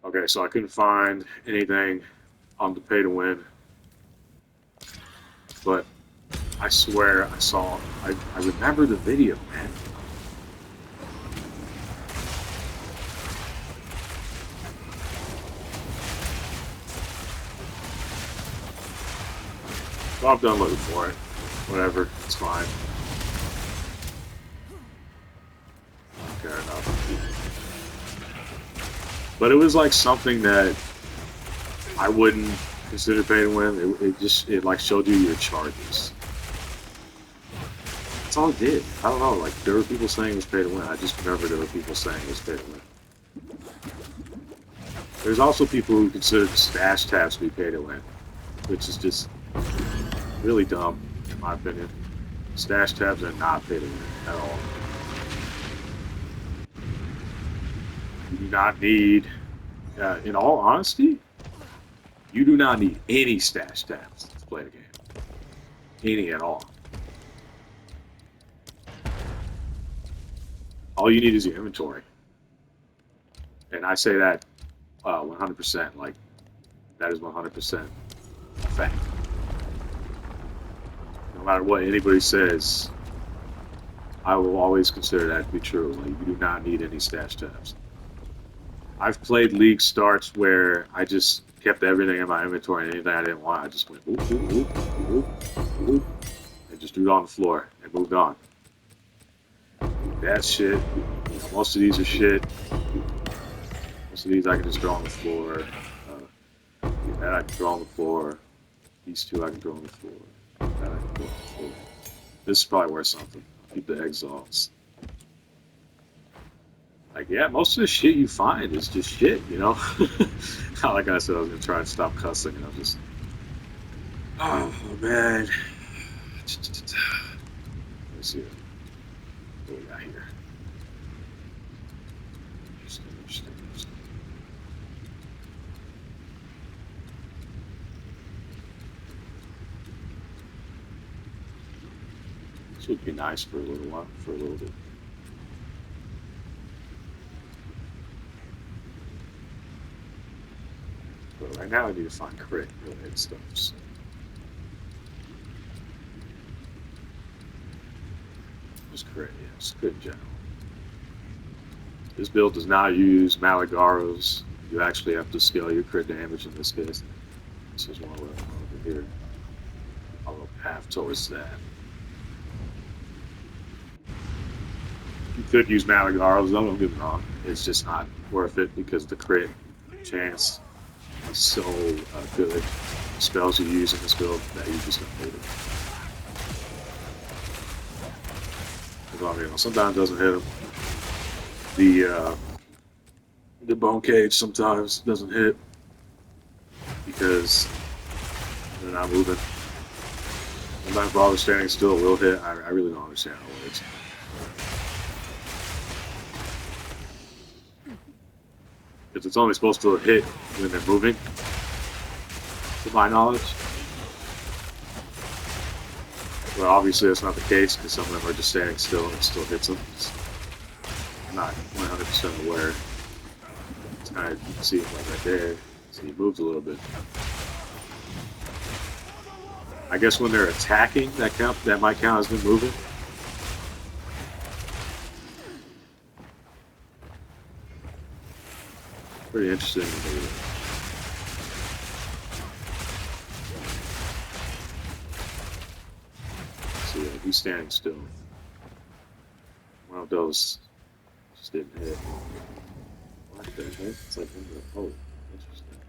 Okay, so I couldn't find anything on the pay to win, but I swear I saw. I remember the video, man. So I'm done looking for it. Whatever, it's fine. I don't care enough. But it was like something that I wouldn't consider pay to win. It like showed you your charges. That's all it did. I don't know. Like there were people saying it was pay to win. I just remember there were people saying it was pay to win. There's also people who consider the stash tabs to be pay to win, which is just really dumb, in my opinion. Stash tabs are not pay to win at all. You do not need, in all honesty, you do not need any stash tabs to play the game. Any at all. All you need is your inventory. And I say that 100%. Like, that is 100% fact. No matter what anybody says, I will always consider that to be true. Like, you do not need any stash tabs. I've played league starts where I just kept everything in my inventory, and anything I didn't want, I just went oop, oop, oop, oop, oop, and just threw it on the floor and moved on. That shit. Most of these are shit. Most of these I can just throw on the floor. That I can throw on the floor. These two I can throw on the floor. That I can throw on the floor. This is probably worth something. I'll keep the exalts. Like, yeah, most of the shit you find is just shit, you know? Like I said, I was going to try and stop cussing, and I'm just... Oh, man. Let's see what we got here. Interesting. This would be nice for a little while, for a little bit. But right now I need to find crit related stuff. So. Just crit, yes, crit in general. This build does not use Malagaros. You actually have to scale your crit damage in this case. This is one over here. I'll path towards that. You could use Malagaros, don't get me wrong. It's just not worth it because the crit chance is so good. Spells you use in this build that you just don't hit it. Well, you know, sometimes it doesn't hit them. The bone cage sometimes doesn't hit because they're not moving. Sometimes while they're standing still, will hit. I really don't understand how it works. Because it's only supposed to hit when they're moving, to my knowledge. Well, obviously that's not the case because some of them are just standing still and it still hits them. I'm not 100% aware. It's kind of, you can see it right there. See, he moves a little bit. I guess when they're attacking, that might count as them moving. Pretty interesting. So yeah, he's standing still. One of those just didn't hit. What the heck? It's like in the oh, interesting.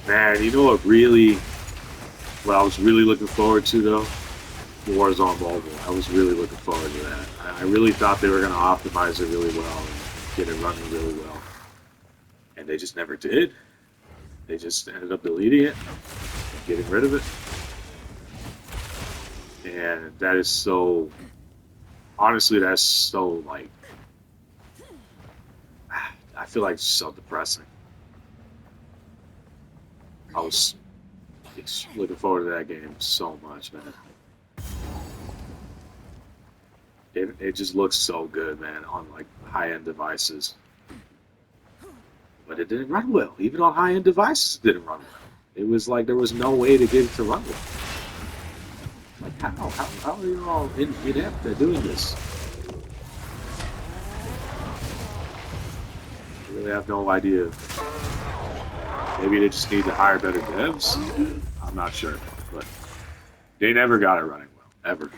Man, you know what I was really looking forward to though? Warzone Mobile. I was really looking forward to that. I really thought they were going to optimize it really well and get it running really well. And they just never did. They just ended up deleting it and getting rid of it. And that is so, honestly, that's so like I feel like it's so depressing. I was looking forward to that game so much, man. It just looks so good, man, on like high-end devices. But it didn't run well. Even on high-end devices, it didn't run well. It was like there was no way to get it to run well. Like how are you all inept at doing this? I really have no idea. Maybe they just need to hire better devs. I'm not sure, but they never got it running well ever.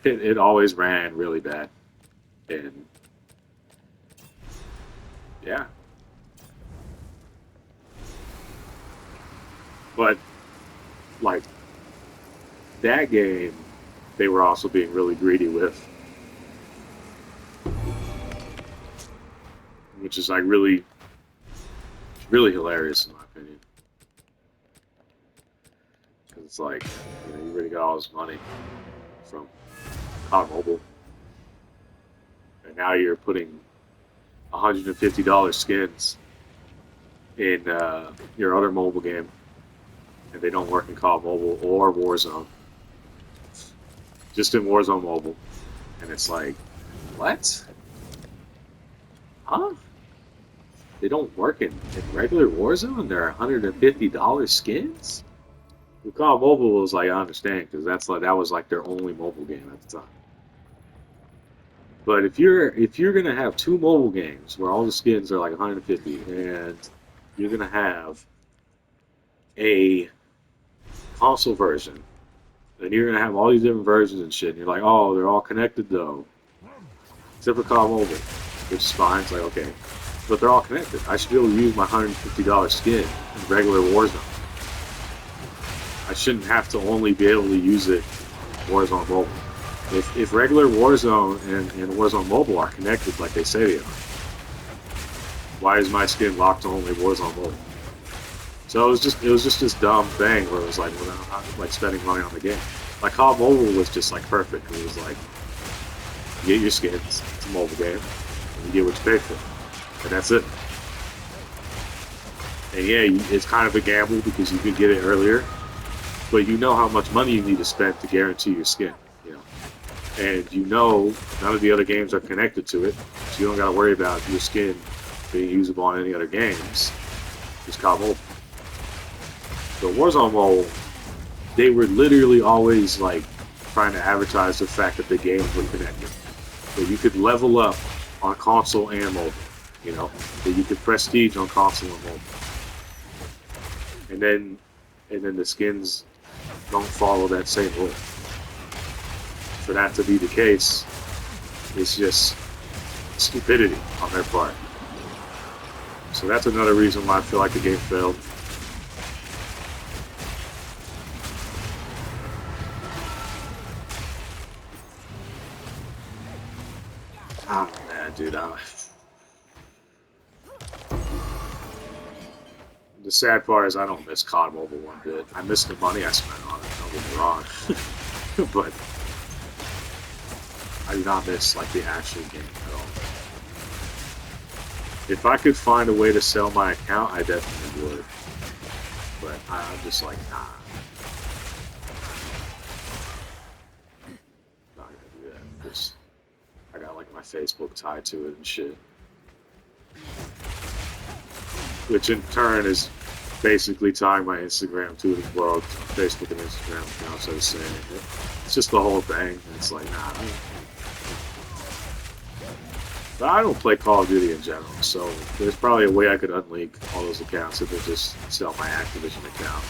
It always ran really bad, and yeah. But like that game, they were also being really greedy with, which is like really, really hilarious in my opinion. Because it's like, you already got all this money from COD Mobile, and now you're putting $150 skins in your other mobile game, and they don't work in COD Mobile or Warzone. Just in Warzone Mobile, and it's like, what? Huh? They don't work in regular Warzone? They're $150 skins? With COD Mobile was like, I understand, because that was like their only mobile game at the time. But if you're gonna have two mobile games where all the skins are like 150, and you're gonna have a console version, and you're gonna have all these different versions and shit, and you're like, oh, they're all connected though, except for COD Mobile, which is fine. It's like, okay, but they're all connected. I should be able to use my $150 skin in regular Warzone. I shouldn't have to only be able to use it Warzone Mobile. If regular Warzone and Warzone Mobile are connected like they say they are, why is my skin locked to only Warzone Mobile? So it was just this dumb thing where it was like, well, I'm like spending money on the game. Like COD Mobile was just like perfect. It was like, you get your skins, it's a mobile game, and you get what you pay for, and that's it. And yeah, it's kind of a gamble because you can get it earlier, but you know how much money you need to spend to guarantee your skin, you know. And you know none of the other games are connected to it, so you don't got to worry about your skin being usable on any other games. Just COD Mobile. So Warzone Mobile, they were literally always like trying to advertise the fact that the games were connected. That you could level up on console and mobile, you know, that you could prestige on console and mobile. And then the skins don't follow that same rule. For that to be the case, it's just stupidity on their part. So that's another reason why I feel like the game failed. Oh man, dude, the sad part is I don't miss COD Mobile one bit. I miss the money I spent on it, don't get me wrong. But I do not miss like the actual game at all. If I could find a way to sell my account, I definitely would. But I'm just like, nah. Not gonna do that. Because I got like my Facebook tied to it and shit. Which in turn is basically tying my Instagram to it as well. Facebook and Instagram accounts, I was saying. It's just the whole thing. It's like, nah. But I don't play Call of Duty in general, so there's probably a way I could unlink all those accounts if I just sell my Activision account.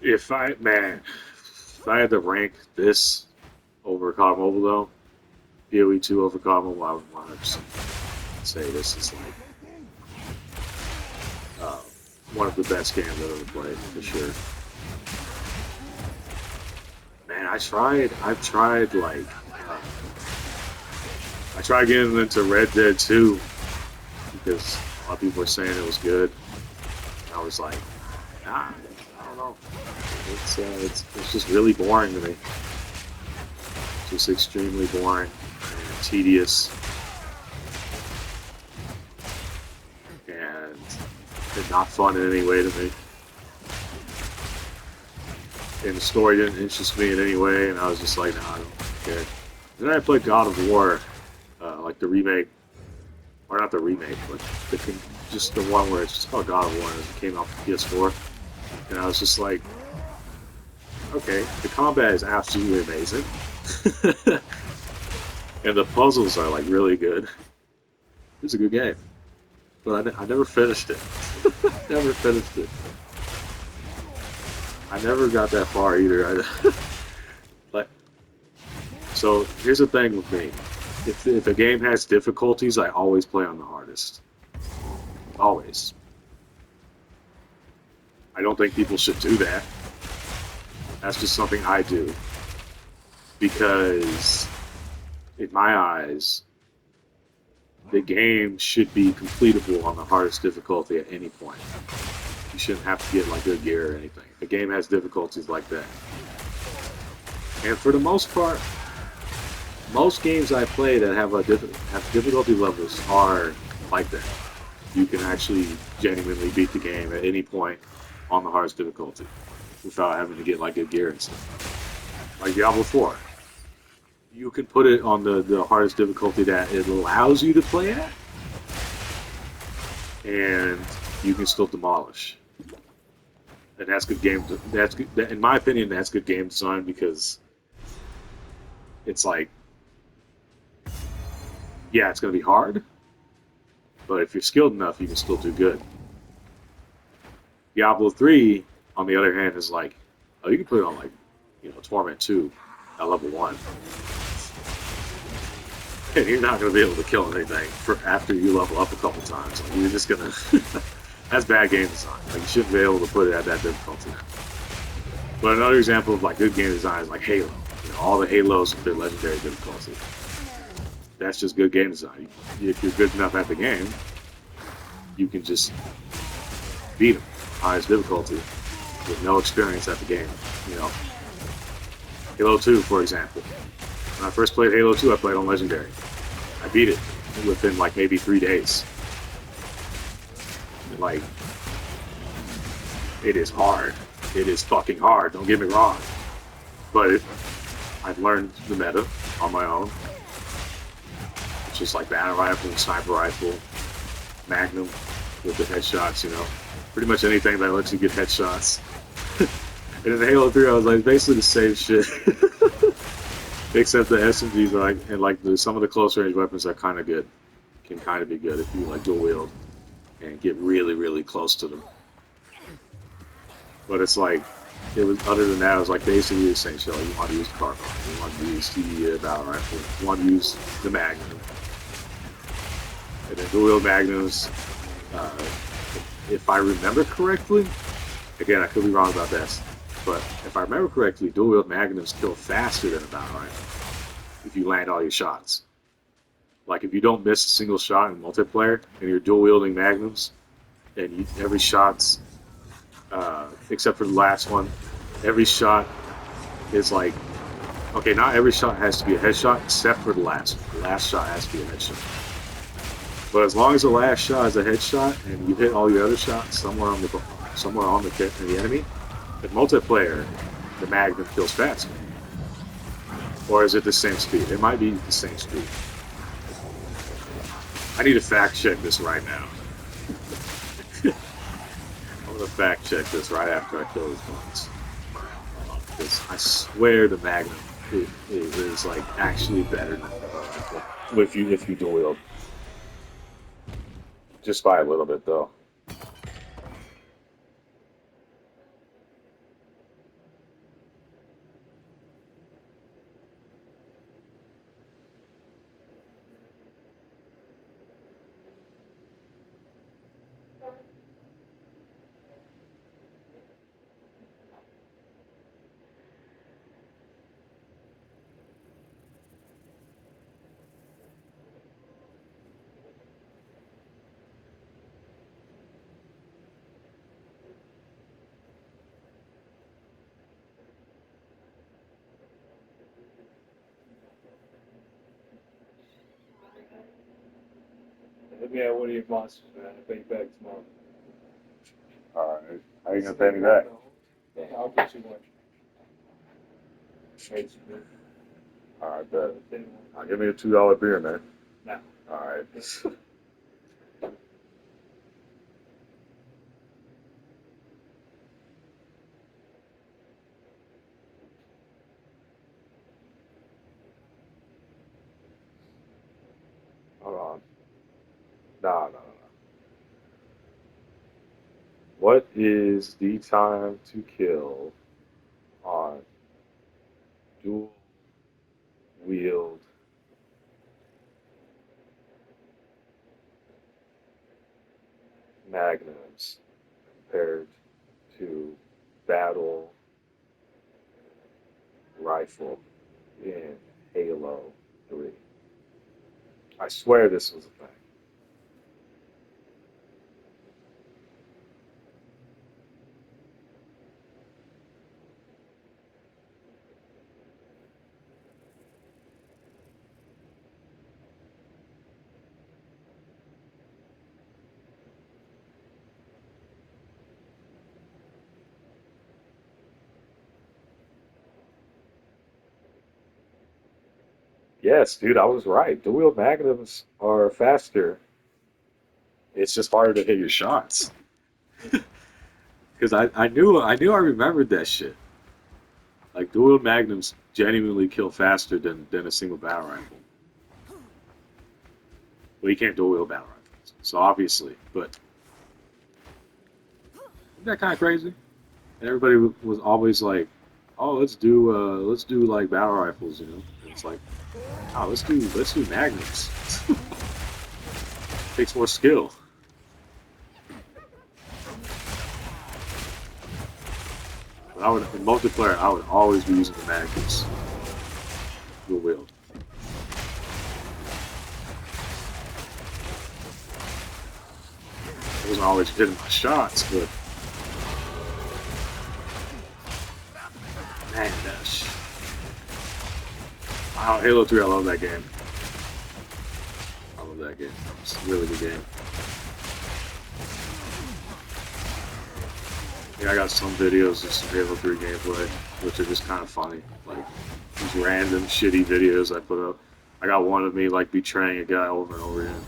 If I had to rank this over COD Mobile though, PoE2 over COD Mobile, I would 100% say this is like one of the best games I've ever played, for sure. Man, I've tried like, I tried getting into Red Dead 2 because a lot of people were saying it was good. And I was like, nah, I don't know. It's just really boring to me. It's just extremely boring and tedious, and not fun in any way to me. And the story didn't interest me in any way, and I was just like, nah, I don't care. Then I played God of War, like the remake, or not the remake, but just the one where it's just called God of War, and it came out for PS4. And I was just like, okay, the combat is absolutely amazing. And the puzzles are like really good. It's a good game. But I never finished it. Never finished it. I never got that far either. Like, so here's the thing with me. If a game has difficulties, I always play on the hardest. Always. I don't think people should do that. That's just something I do. Because, in my eyes, the game should be completable on the hardest difficulty at any point. You shouldn't have to get like good gear or anything. The game has difficulties like that. And for the most part, most games I play that have have difficulty levels are like that. You can actually genuinely beat the game at any point on the hardest difficulty without having to get like good gear and stuff. Like Diablo 4. You can put it on the hardest difficulty that it allows you to play at, and you can still demolish. And that's good game. That's good. In my opinion, that's good game design because it's like, yeah, it's going to be hard, but if you're skilled enough, you can still do good. Diablo 3, on the other hand, is like, oh, you can put it on like, Torment 2 at level 1. And you're not going to be able to kill anything for after you level up a couple times. Like, you're just going to... That's bad game design. Like, you shouldn't be able to put it at that difficulty. But another example of like good game design is like Halo. All the Halos with their legendary difficulty. That's just good game design. If you're good enough at the game, you can just beat them. Highest difficulty with no experience at the game. Halo 2, for example. When I first played Halo 2, I played on Legendary. I beat it within like maybe 3 days. Like, it is hard. It is fucking hard, don't get me wrong. But I've learned the meta on my own. It's just like battle rifle, sniper rifle, Magnum with the headshots, Pretty much anything that lets you get headshots. And in Halo 3, I was like, basically the same shit. Except the SMGs are like, and like some of the close range weapons are kind of good. Can kind of be good if you like dual wield and get really, really close to them. But it's like, other than that, it was like basically the same shit. Like, you want to use the carbine, you want to use the battle rifle, you want to use the Magnum. And then dual wield Magnums, if I remember correctly, again, I could be wrong about this, but if I remember correctly, dual wield Magnums kill faster than a battle rifle if you land all your shots. Like, if you don't miss a single shot in multiplayer and you're dual wielding Magnums, and every shot's, except for the last one, every shot is like, okay, not every shot has to be a headshot except for the last one. The last shot has to be a headshot. But as long as the last shot is a headshot and you hit all your other shots somewhere on the enemy, in multiplayer, the Magnum kills faster. Or is it the same speed? It might be the same speed. I need to fact check this right now. I'm gonna fact check this right after I kill these ones. Because I swear the Magnum is like actually better than the rifle if you dual wield. Just by a little bit though. Let me have one of your monsters, man. I'll pay you back tomorrow. Alright. How you gonna pay me back? Yeah, I'll get you one. Hey, Alright, bet. Give me a $2 beer, man. Nah. Alright. Hold on. No. What is the time to kill on dual wield magnums compared to battle rifle in Halo 3? I swear this was a thing. Yes, dude, I was right. Dual wield magnums are faster. It's just harder to hit your shots. Because I remembered that shit. Like dual magnums genuinely kill faster than a single battle rifle. Well, you can't dual wield battle rifles, so obviously, but isn't that kind of crazy? And everybody was always like, "Oh, let's do like battle rifles," you know? And it's like, "Oh, let's do magnums. Takes more skill." But I would in multiplayer, I would always be using the magnums, dual wield. I wasn't always hitting my shots, but man, that's wow, Halo 3, I love that game. I love that game. It's a really good game. Yeah, I got some videos of some Halo 3 gameplay, which are just kind of funny. Like, these random shitty videos I put up. I got one of me, like, betraying a guy over and over again.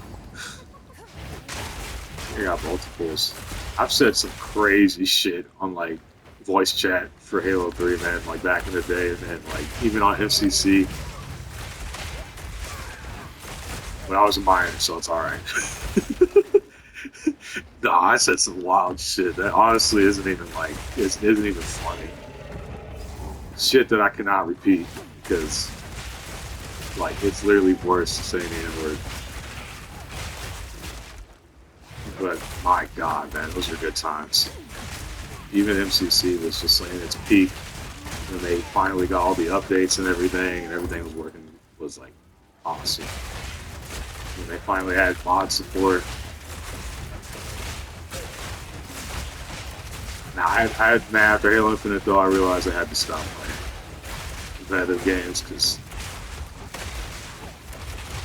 I got multiples. I've said some crazy shit on, like, voice chat for Halo 3, man, like, back in the day, and then, like, even on MCC. But I was a minor, so it's alright. No, I said some wild shit that honestly isn't even like isn't even funny. Shit that I cannot repeat because like it's literally worse than saying the N-word. But my God, man, those are good times. Even MCC was just like in its peak when they finally got all the updates and everything was working was like awesome. When they finally had mod support. Now, man, after Halo Infinite, though, I realized I had to stop playing competitive games because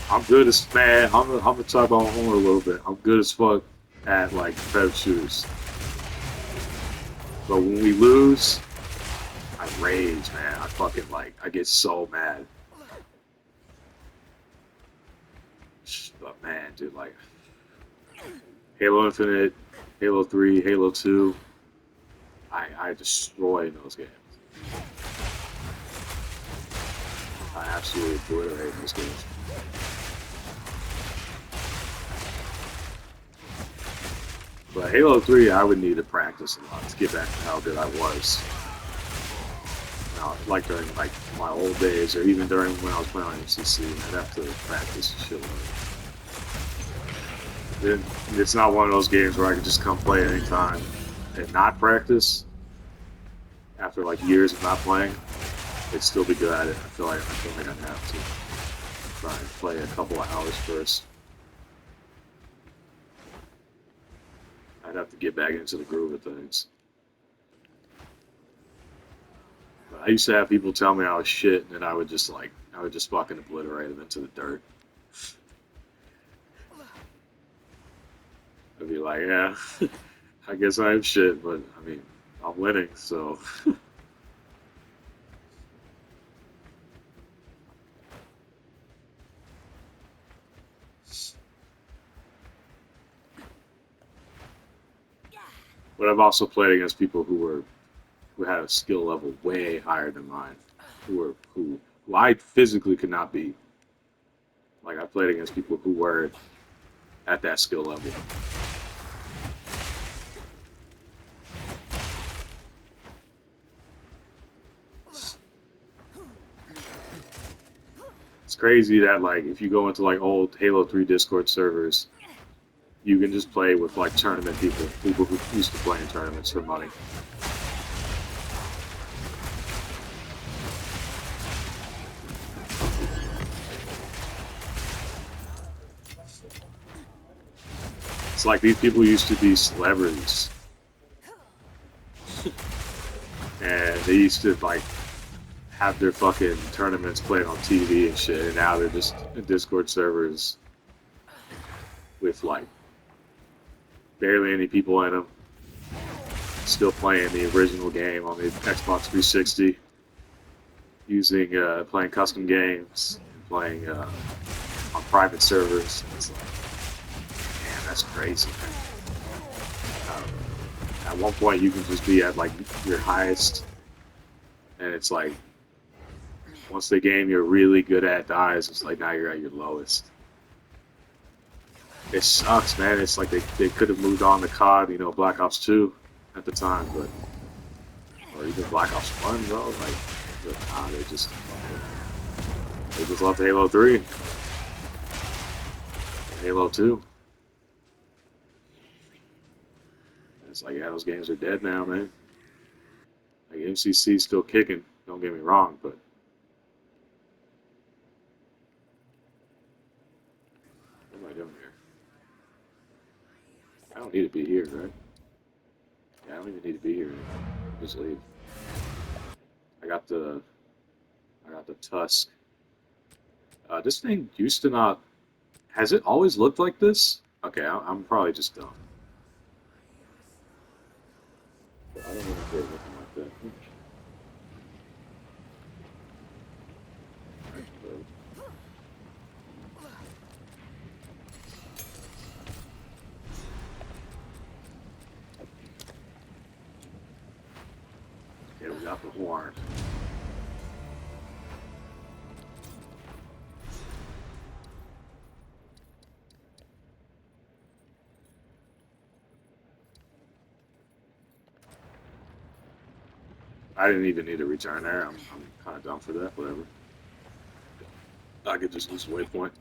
I'm good as, man, I'm gonna talk about my horn a little bit. I'm good as fuck at, like, competitive shooters. But when we lose, I rage, man. I fucking, like, I get so mad. But, man, dude, like, Halo Infinite, Halo 3, Halo 2, I destroy those games. I absolutely obliterate those games. But Halo 3, I would need to practice a lot to get back to how good I was. Now, like during like my old days, or even during when I was playing on MCC, I'd have to practice a shitload. Then it's not one of those games where I can just come play at any time and not practice. After like years of not playing, I'd still be good at it. I feel like I'd have to try and play a couple of hours first. I'd have to get back into the groove of things. But I used to have people tell me I was shit, and then I would just fucking obliterate them into the dirt. like, yeah, I guess I am shit, but I mean, I'm winning, so. But I've also played against people who had a skill level way higher than mine, who I physically could not beat. Like I played against people who were at that skill level. It's crazy that like if you go into like old Halo 3 Discord servers, you can just play with like tournament people who used to play in tournaments for money. It's like these people used to be celebrities, and they used to like have their fucking tournaments played on TV and shit, and now they're just Discord servers with like barely any people in them, still playing the original game on the Xbox 360, using playing custom games, playing on private servers. It's like, man, that's crazy. At one point, you can just be at like your highest, and it's like once the game you're really good at dies, it's like now you're at your lowest. It sucks, man. It's like they could have moved on to COD, you know, Black Ops 2 at the time, but or even Black Ops 1, bro. Like, but nah, they just love Halo 3, and Halo 2. And it's like, yeah, those games are dead now, man. Like MCC's still kicking. Don't get me wrong, but what am I doing here? I don't need to be here, right? Yeah, I don't even need to be here. Just leave. I got the Tusk. This thing used to not. Has it always looked like this? Okay, I'm probably just dumb. But I don't remember it looking like that. Okay, we got the horn. I didn't even need to return there. I'm kind of dumb for that. Whatever. I could just use a waypoint.